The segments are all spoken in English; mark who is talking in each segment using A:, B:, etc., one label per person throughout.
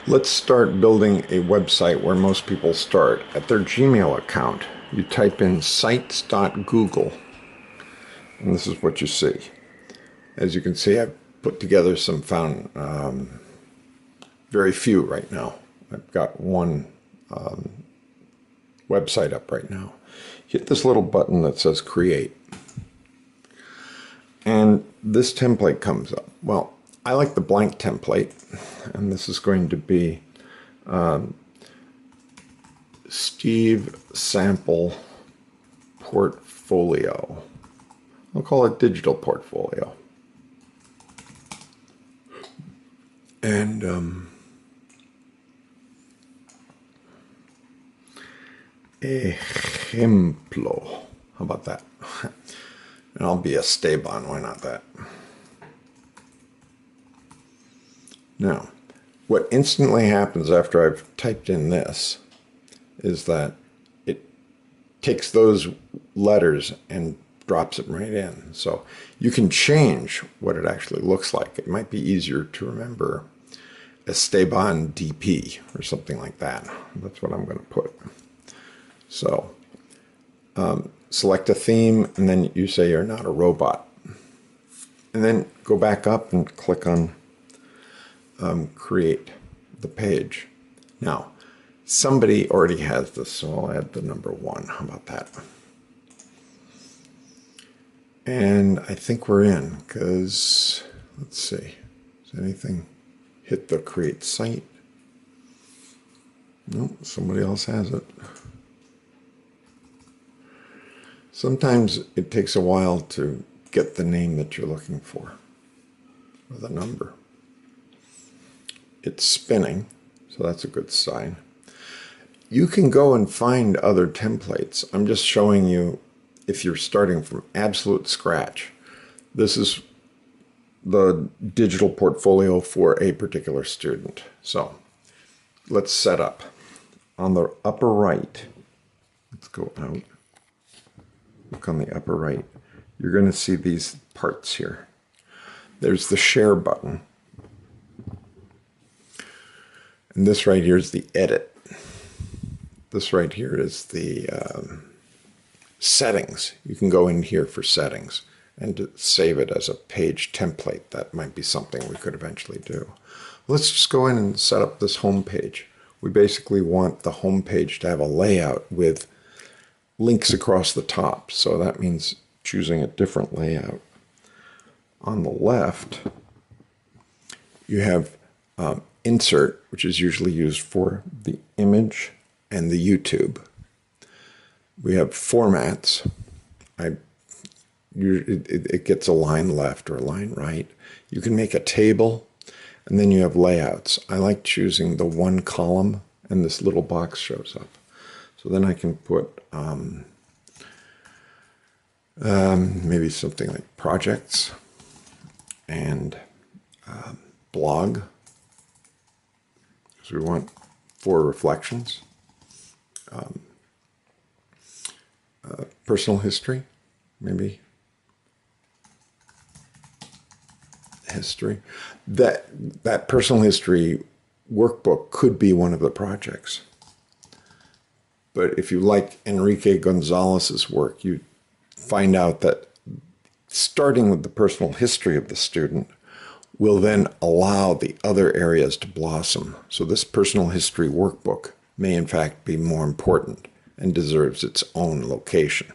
A: Let's start building a website where most people start. At their Gmail account, you type in sites.google, and this is what you see. As you can see, I've put together some very few right now. I've got one website up right now. Hit this little button that says create, and this template comes up. Well, I like the blank template, and this is going to be Steve Sample Portfolio. I'll call it Digital Portfolio. And ejemplo. How about that? And I'll be Esteban. Why not that? Now, what instantly happens after I've typed in this is that it takes those letters and drops it right in. So you can change what it actually looks like. It might be easier to remember Esteban DP or something like that. That's what I'm going to put. So select a theme, and then you say you're not a robot. And then go back up and click on create the page. Now, somebody already has this, so I'll add the number 1. How about that? And I think we're in, because, let's see, does anything hit the create site? No, somebody else has it. Sometimes it takes a while to get the name that you're looking for, or the number. It's spinning, so that's a good sign. You can go and find other templates. I'm just showing you if you're starting from absolute scratch. This is the digital portfolio for a particular student. So let's set up. On the upper right, let's go out. Look on the upper right. You're going to see these parts here. There's the share button. And this right here is the edit. This right here is the settings. You can go in here for settings and to save it as a page template. That might be something we could eventually do. Let's just go in and set up this home page. We basically want the home page to have a layout with links across the top. So that means choosing a different layout. On the left, you have insert, which is usually used for the image and the YouTube. We have formats. It gets a line left or a line right. You can make a table, and then you have layouts. I like choosing the one column, and this little box shows up. So then I can put maybe something like projects and blog. So we want 4 reflections. Personal history, maybe. History. That personal history workbook could be one of the projects. But if you like Enrique Gonzalez's work, you find out that starting with the personal history of the student will then allow the other areas to blossom. So this personal history workbook may in fact be more important and deserves its own location.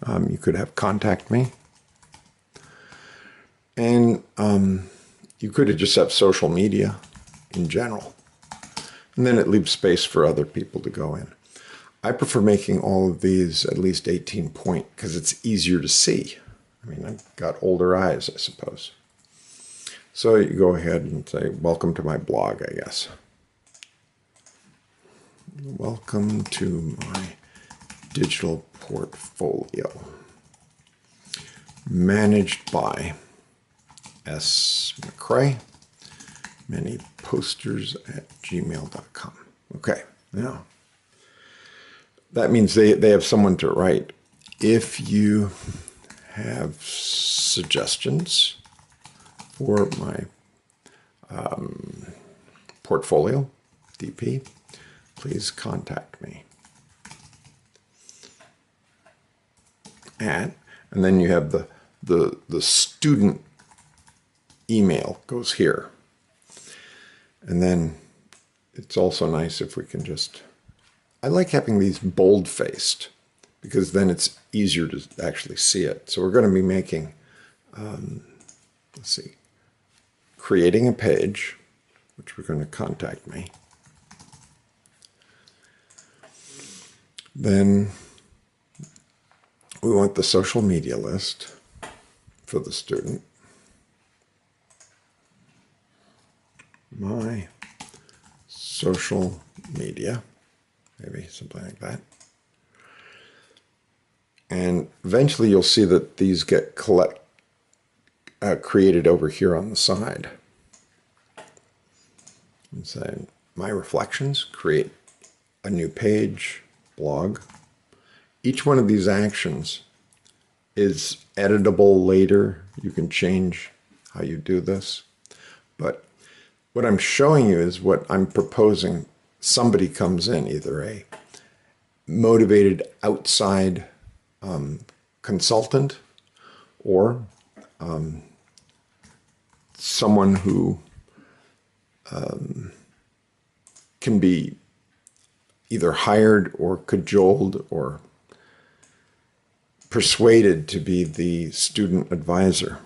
A: You could have contact me. And you could just have social media in general. And then it leaves space for other people to go in. I prefer making all of these at least 18 point because it's easier to see. I mean, I've got older eyes, I suppose. So you go ahead and say, welcome to my blog, I guess. Welcome to my digital portfolio. Managed by S. McCrae. Many posters at gmail.com. Okay, now that means they have someone to write. If you have suggestions for my portfolio, DP, please contact me. And then you have the student email goes here. And then it's also nice if we can just, I like having these bold-faced because then it's easier to actually see it. So we're going to be making, let's see, creating a page, which we're going to contact me. Then we want the social media list for the student. My social media, maybe something like that. And eventually you'll see that these get created over here on the side. And say, my reflections, create a new page, blog. Each one of these actions is editable later. You can change how you do this. But what I'm showing you is what I'm proposing. Somebody comes in, either a motivated outside consultant or someone who can be either hired or cajoled or persuaded to be the student advisor.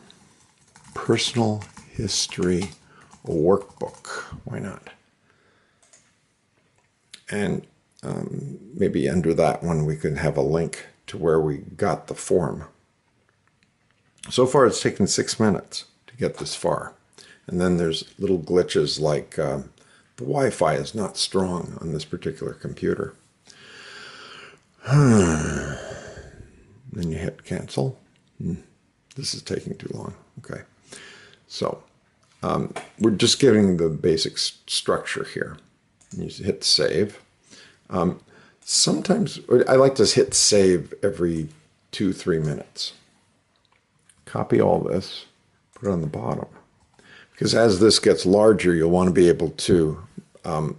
A: Personal history workbook, why not? And maybe under that one we could have a link to where we got the form. So far it's taken 6 minutes to get this far. And then there's little glitches like the Wi-Fi is not strong on this particular computer. Then you hit cancel. This is taking too long. Okay. So we're just giving the basic structure here. You hit save. Sometimes I like to hit save every 2-3 minutes. Copy all this, put it on the bottom. Because as this gets larger, you'll want to be able to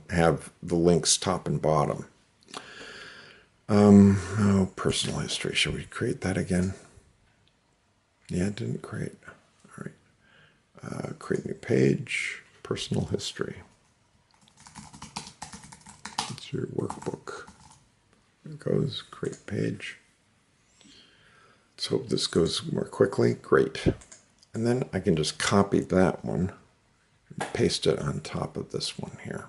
A: have the links top and bottom. Oh, personal history. Should we create that again? Yeah, it didn't create. All right. Create new page, personal history. It's your workbook. There it goes, create page. Let's hope this goes more quickly. Great. And then I can just copy that one and paste it on top of this one here.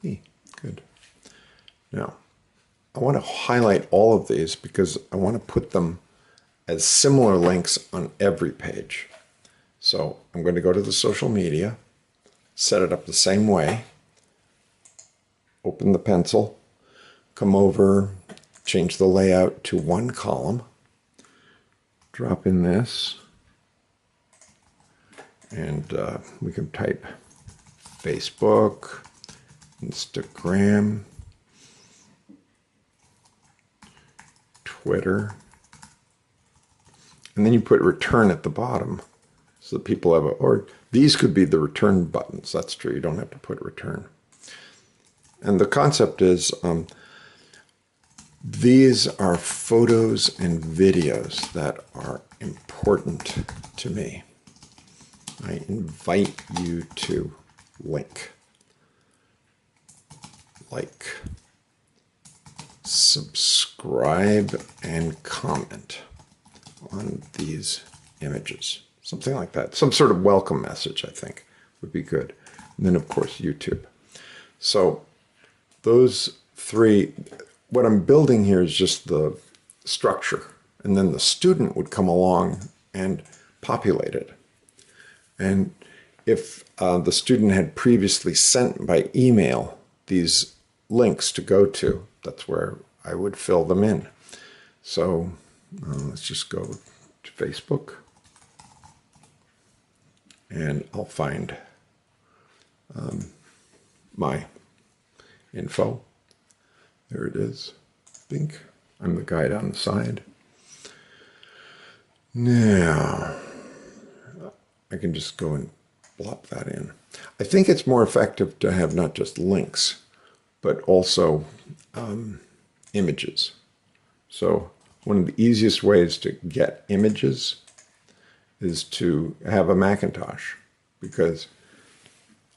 A: Good. Now, I want to highlight all of these because I want to put them as similar links on every page. So I'm going to go to the social media, set it up the same way, open the pencil, come over, change the layout to one column, drop in this, and we can type Facebook, Instagram, Twitter, and then you put return at the bottom so that people have or these could be the return buttons. That's true, you don't have to put return. And the concept is these are photos and videos that are important to me. I invite you to like, subscribe, and comment on these images. Something like that. Some sort of welcome message, I think, would be good. And then, of course, YouTube. So those three, what I'm building here is just the structure. And then the student would come along and populate it. And if the student had previously sent by email these links to go to, that's where I would fill them in. So let's just go to Facebook. And I'll find my info. There it is. Bink. I'm the guide on the side. Now, I can just go and plop that in. I think it's more effective to have not just links, but also images. So one of the easiest ways to get images is to have a Macintosh, because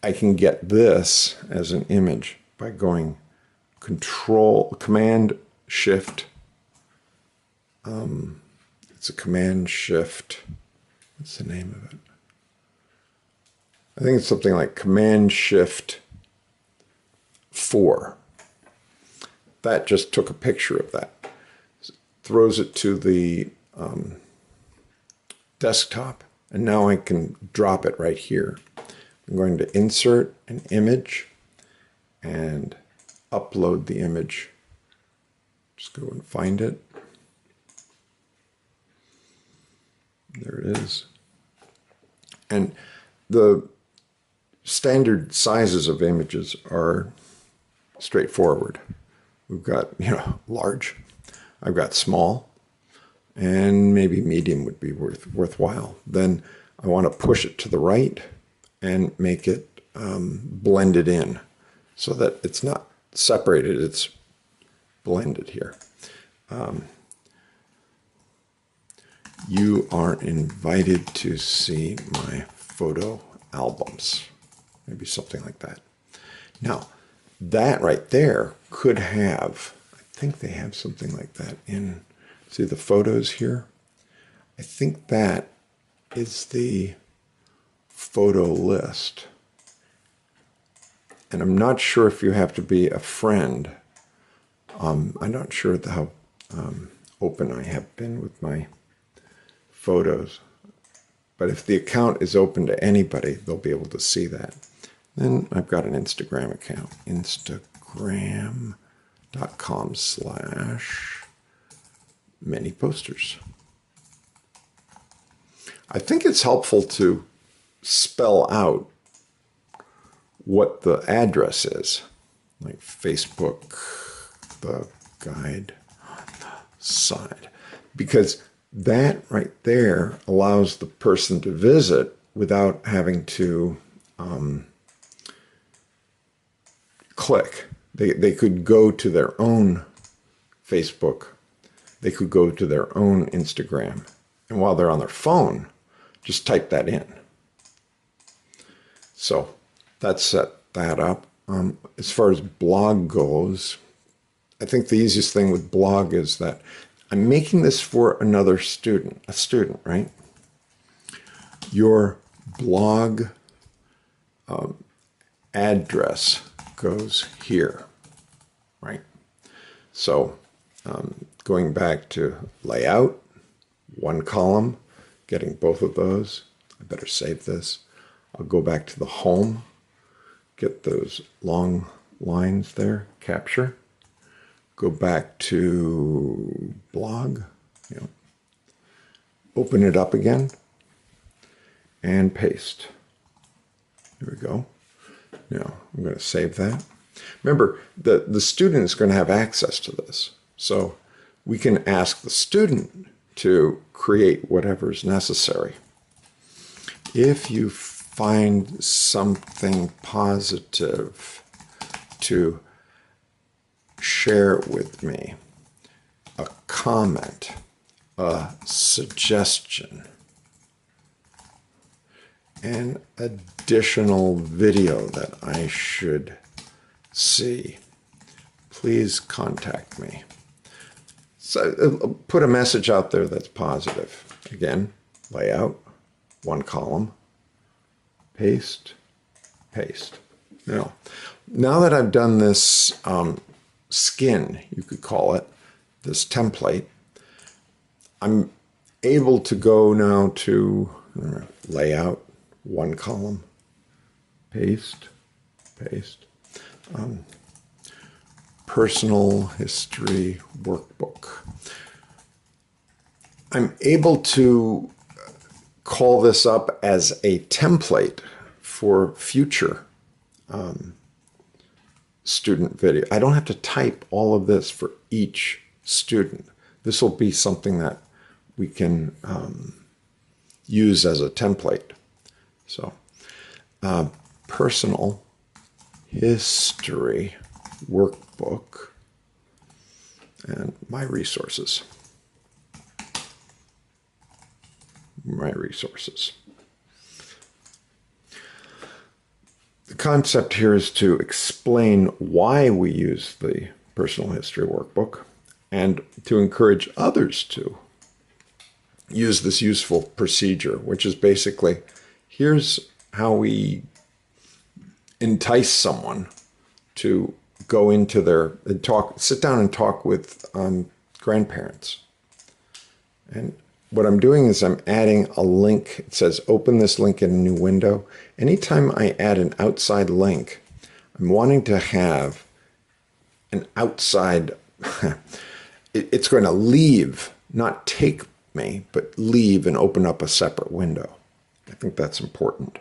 A: I can get this as an image by going Command Shift. It's a Command Shift. What's the name of it? I think it's something like Command Shift 4. That just took a picture of that. Throws it to the desktop, and now I can drop it right here. I'm going to insert an image and upload the image. Just go and find it. There it is. And the standard sizes of images are straightforward. We've got, large. I've got small, and maybe medium would be worthwhile. Then I want to push it to the right and make it blended in so that it's not separated, it's blended here. You are invited to see my photo albums. Maybe something like that. Now, that right there could have, I think they have something like that in, see the photos here? I think that is the photo list. And I'm not sure if you have to be a friend. I'm not sure how open I have been with my photos. But if the account is open to anybody, they'll be able to see that. Then I've got an Instagram account, instagram.com/manyposters. I think it's helpful to spell out what the address is, like Facebook, the guide on the side, because that right there allows the person to visit without having to click. They could go to their own Facebook. They could go to their own Instagram. And while they're on their phone, just type that in. So that set that up. As far as blog goes, I think the easiest thing with blog is that I'm making this for another student, a student, right? Your blog address goes here, right? So going back to layout, one column, getting both of those. I better save this. I'll go back to the home, get those long lines there, capture. Go back to blog, open it up again, and paste. There we go. Now I'm going to save that. Remember, the student is going to have access to this. So we can ask the student to create whatever is necessary. If you find something positive to share with me, a comment, a suggestion, an additional video that I should see, please contact me. So put a message out there that's positive. Again, layout, one column, paste, paste. Now that I've done this skin, you could call it, this template, I'm able to go now to layout, one column, paste, paste, personal history workbook. I'm able to call this up as a template for future student video. I don't have to type all of this for each student. This will be something that we can use as a template. So personal history workbook and my resources. My resources. The concept here is to explain why we use the personal history workbook and to encourage others to use this useful procedure, which is basically, here's how we entice someone to go into their sit down and talk with grandparents. And what I'm doing is I'm adding a link. It says open this link in a new window. Anytime I add an outside link, I'm wanting to have an outside, it's going to leave, not take me, but leave and open up a separate window. I think that's important.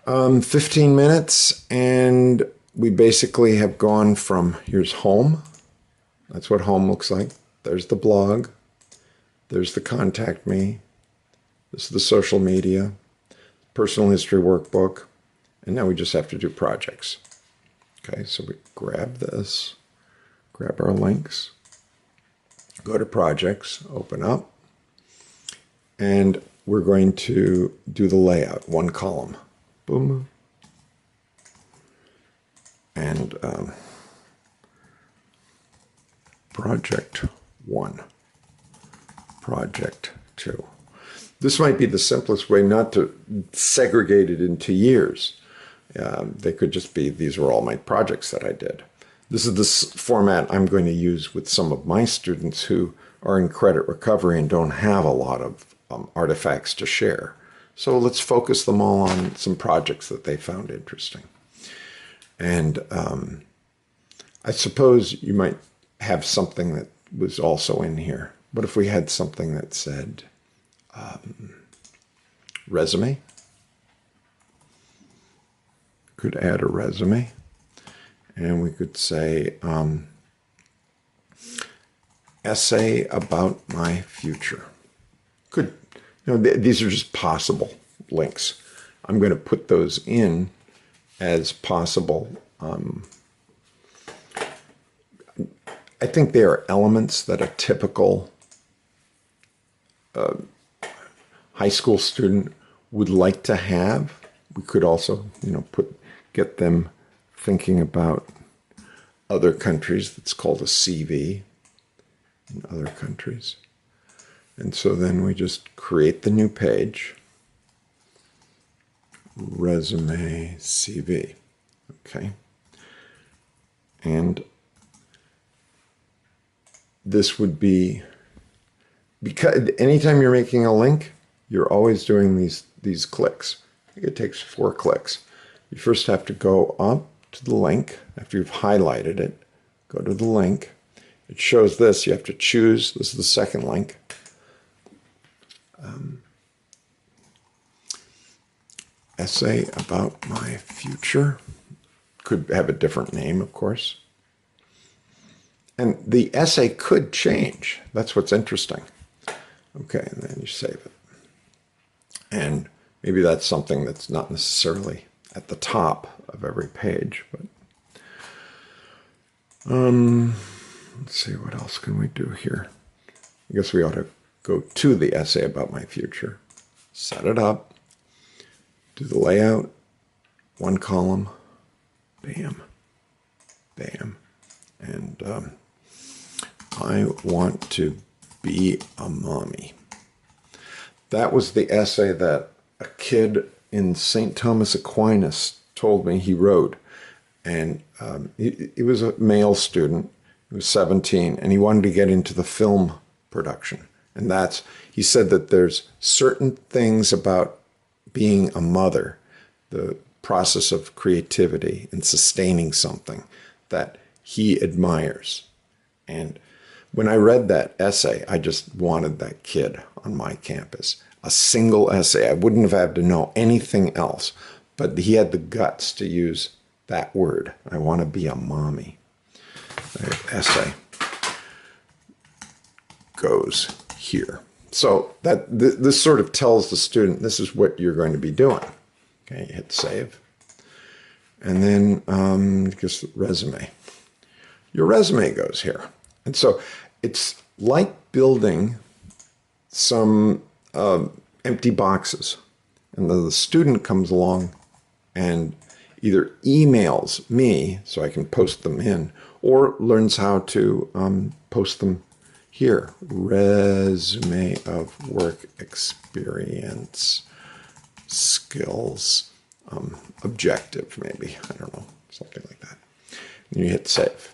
A: 15 minutes, and we basically have gone from, here's home. That's what home looks like. There's the blog. There's the contact me. This is the social media, personal history workbook. And now we just have to do projects. Okay, so we grab this, grab our links, go to projects, open up, and we're going to do the layout, one column. Boom. And project 1, project 2. This might be the simplest way not to segregate it into years. They could just be, these are all my projects that I did. This is the format I'm going to use with some of my students who are in credit recovery and don't have a lot of artifacts to share. So let's focus them all on some projects that they found interesting. And I suppose you might have something that was also in here. What if we had something that said resume? Could add a resume. And we could say essay about my future. Could, these are just possible links. I'm going to put those in as possible. I think they are elements that a typical high school student would like to have. We could also, get them thinking about other countries. That's called a CV in other countries. And so then we just create the new page, resume CV, okay? And this would be, because anytime you're making a link, you're always doing these clicks. It takes 4 clicks. You first have to go up to the link. After you've highlighted it, go to the link. It shows this. You have to choose. This is the second link. Essay about my future. Could have a different name, of course. And the essay could change. That's what's interesting. Okay, and then you save it. And maybe that's something that's not necessarily at the top of every page, but let's see, what else can we do here? I guess we ought to go to the essay about my future, set it up, do the layout, 1 column, bam, bam, and I want to be a mommy. That was the essay that a kid in St. Thomas Aquinas told me he wrote. And he was a male student. He was 17, and he wanted to get into the film production. And he said that there's certain things about being a mother, the process of creativity and sustaining something, that he admires. And when I read that essay, I just wanted that kid on my campus. A single essay. I wouldn't have had to know anything else, but he had the guts to use that word. I want to be a mommy. The essay goes here. So this sort of tells the student this is what you're going to be doing. Okay, you hit save. And then just resume. Your resume goes here. And so it's like building some empty boxes. And then the student comes along and either emails me so I can post them in, or learns how to post them here. Resume of work experience, skills, objective maybe. I don't know, something like that. And you hit save.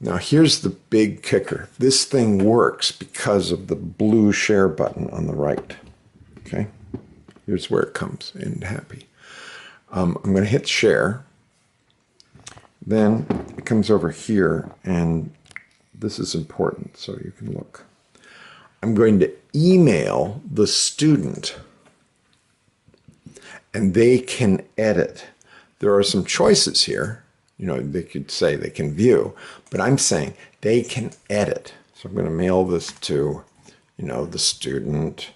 A: Now here's the big kicker. This thing works because of the blue share button on the right. Okay, here's where it comes in happy. I'm going to hit share. Then it comes over here, and this is important so you can look. I'm going to email the student, and they can edit. There are some choices here. You know, they could say they can view, but I'm saying they can edit. So I'm going to mail this to, you know, the student,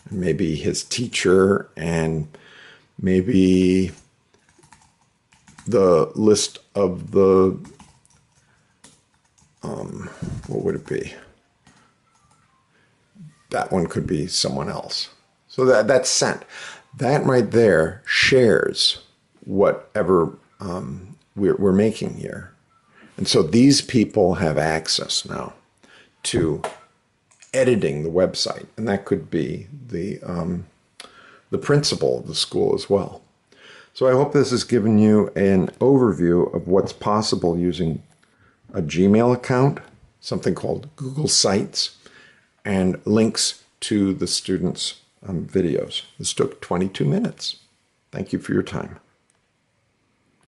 A: and maybe his teacher, and maybe the list of the, what would it be? That one could be someone else. So that's sent. That right there shares whatever we're making here. And so these people have access now to editing the website. And that could be the principal of the school as well. So I hope this has given you an overview of what's possible using a Gmail account, something called Google Sites, and links to the students' videos. This took 22 minutes. Thank you for your time.